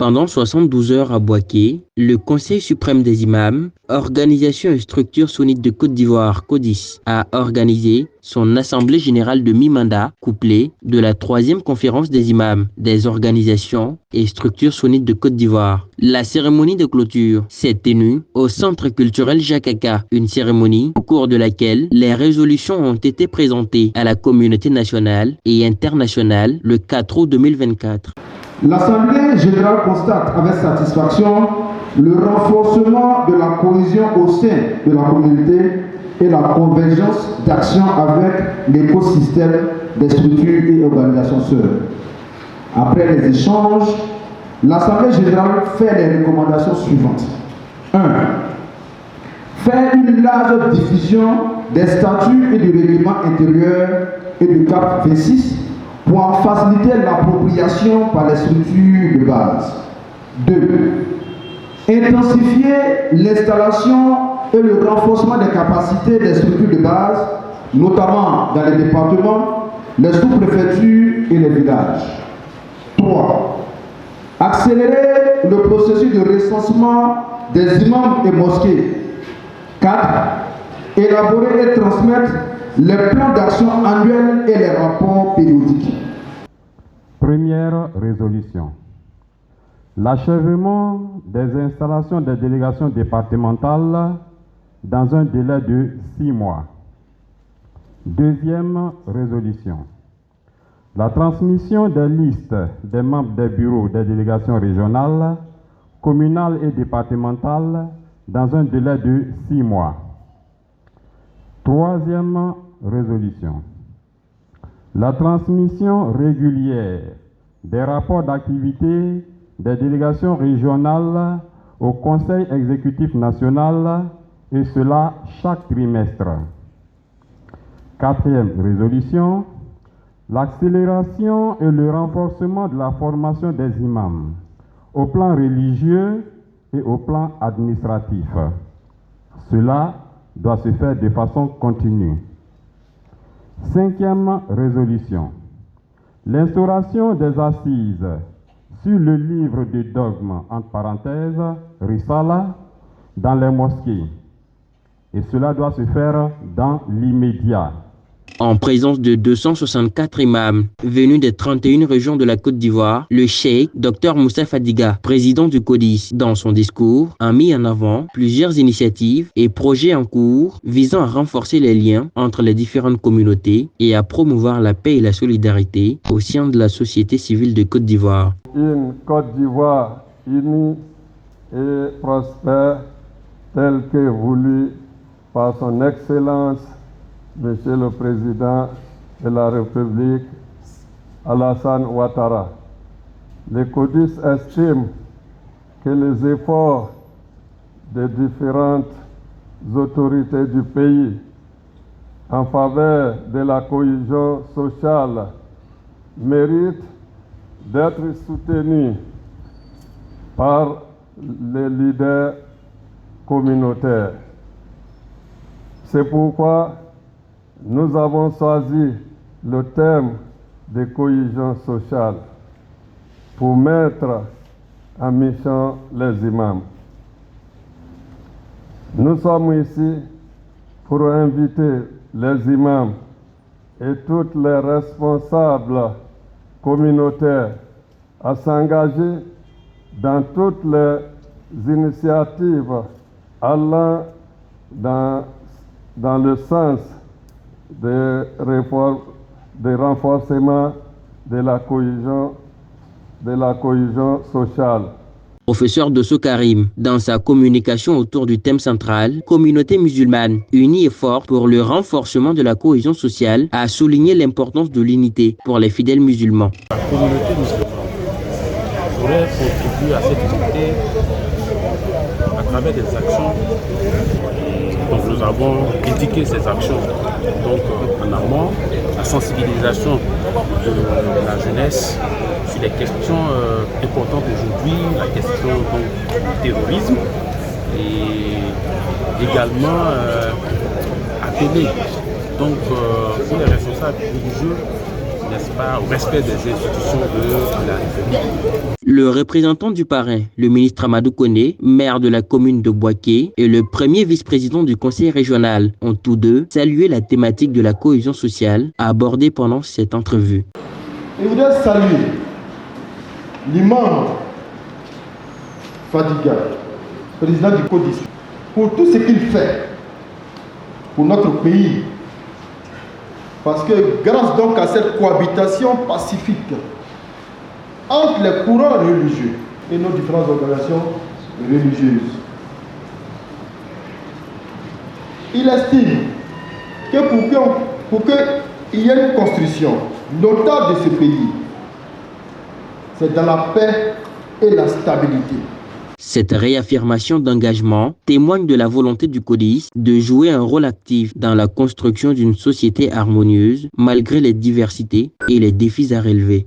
Pendant 72 heures à Bouaké, le Conseil suprême des imams, organisation et structure sunnite de Côte d'Ivoire, CODIS, a organisé son assemblée générale de mi-mandat, couplée de la 3e conférence des imams, des organisations et structures sunnites de Côte d'Ivoire. La cérémonie de clôture s'est tenue au Centre culturel Jacques Aka, une cérémonie au cours de laquelle les résolutions ont été présentées à la communauté nationale et internationale le 4 août 2024. L'Assemblée générale constate avec satisfaction le renforcement de la cohésion au sein de la communauté et la convergence d'action avec l'écosystème des structures et organisations sœurs. Après les échanges, l'Assemblée générale fait les recommandations suivantes. 1. Faire une large diffusion des statuts et du règlement intérieur et du CAP 26 pour faciliter l'appropriation par les structures de base. 2. Intensifier l'installation et le renforcement des capacités des structures de base, notamment dans les départements, les sous-préfectures et les villages. 3. Accélérer le processus de recensement des imams et mosquées. 4. Élaborer et transmettre les plans d'action annuels et les rapports périodiques. Première résolution. L'achèvement des installations des délégations départementales dans un délai de 6 mois. Deuxième résolution. La transmission des listes des membres des bureaux des délégations régionales, communales et départementales dans un délai de 6 mois. Troisième résolution. La transmission régulière des rapports d'activité des délégations régionales au Conseil exécutif national, et cela chaque trimestre. Quatrième résolution. L'accélération et le renforcement de la formation des imams au plan religieux et au plan administratif. Cela doit se faire de façon continue. Cinquième résolution. L'instauration des assises sur le livre de dogme, entre parenthèses, Risala, dans les mosquées. Et cela doit se faire dans l'immédiat. En présence de 264 imams venus des 31 régions de la Côte d'Ivoire, le cheikh Dr Moussa Fadiga, président du CODIS, dans son discours, a mis en avant plusieurs initiatives et projets en cours visant à renforcer les liens entre les différentes communautés et à promouvoir la paix et la solidarité au sein de la société civile de Côte d'Ivoire. Une Côte d'Ivoire unie et prospère telle que voulue par son Excellence Monsieur le Président de la République, Alassane Ouattara. Le CODIS estime que les efforts des différentes autorités du pays en faveur de la cohésion sociale méritent d'être soutenus par les leaders communautaires. C'est pourquoi nous avons choisi le thème de cohésion sociale pour mettre en mission les imams. Nous sommes ici pour inviter les imams et tous les responsables communautaires à s'engager dans toutes les initiatives allant dans le sens de réforme, de renforcement de la cohésion sociale. Professeur Dosso Karim, dans sa communication autour du thème central, communauté musulmane, unie et forte pour le renforcement de la cohésion sociale, a souligné l'importance de l'unité pour les fidèles musulmans. La communauté musulmane pourrait contribuer à cette unité à travers des actions. Donc nous avons indiqué ces actions donc, en amont, la sensibilisation de la jeunesse sur les questions importantes aujourd'hui, la question donc, du terrorisme et également appeler donc, pour les responsables religieux n'est-ce pas, au respect des institutions de la République. Le représentant du parrain, le ministre Amadou Koné, maire de la commune de Boaké, et le premier vice-président du conseil régional ont tous deux salué la thématique de la cohésion sociale abordée pendant cette entrevue. Je voudrais saluer l'imam Fadiga, président du CODIS, pour tout ce qu'il fait pour notre pays. Parce que grâce donc à cette cohabitation pacifique entre les courants religieux et nos différentes organisations religieuses, il estime que pour qu'il y ait une construction notable de ce pays, c'est dans la paix et la stabilité. Cette réaffirmation d'engagement témoigne de la volonté du CODIS de jouer un rôle actif dans la construction d'une société harmonieuse malgré les diversités et les défis à relever.